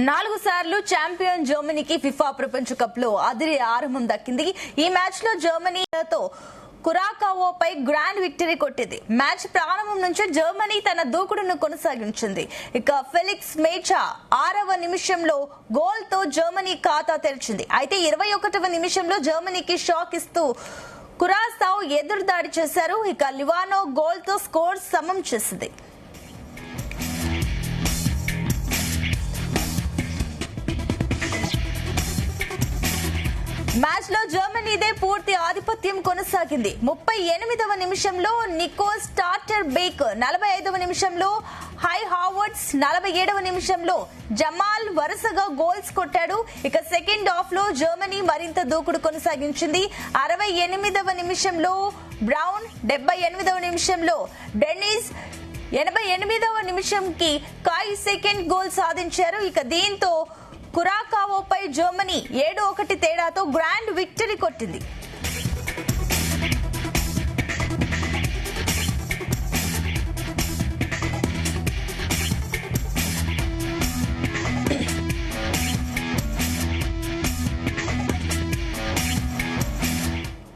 4 సార్లు ఛాంపియన్ జర్మనీకి ఫిఫా ప్రపంచ కప్ లో అదిరి ఆరంభం దక్కింది. ఈ మ్యాచ్ లో జర్మనీతో కురాకావోపై గ్రాండ్ విక్టరీ కొట్టింది. మ్యాచ్ ప్రారంభం నుంచి జర్మనీ తన దూకుడును కొనసాగించింది. ఇక ఫెలిక్స్ మేచా 6వ నిమిషంలో గోల్ తో జర్మనీ ఖాతా తెరిచింది. అయితే 21వ నిమిషంలో జర్మనీకి షాక్ ఇస్తూ కురాసావ్ ఎదురుదాడి చేశారు. ఇక లివానో గోల్ తో స్కోర్ సమం చేసింది. మ్యాచ్ లో జర్మనీదే పూర్తి ఆధిపత్యం కొనసాగింది. 38వ నిమిషంలో నికో స్టార్టర్ బేక్, 45వ నిమిషంలో హై హావర్డ్స్, 47వ నిమిషంలో జమాల్ వరుసగా గోల్స్ కొట్టాడు. ఇక సెకండ్ హాఫ్ లో జర్మనీ మరింత దూకుడు కొనసాగించింది. 68వ నిమిషంలో బ్రౌన్, 78వ నిమిషంలో డెన్నిస్, 88వ నిమిషంకి కాయ్ సెకండ్ గోల్ సాధించారు. ఇక దీంతో కురాకావోపై జర్మనీ 7-1 తేడాతో గ్రాండ్ విక్టరీ కొట్టింది.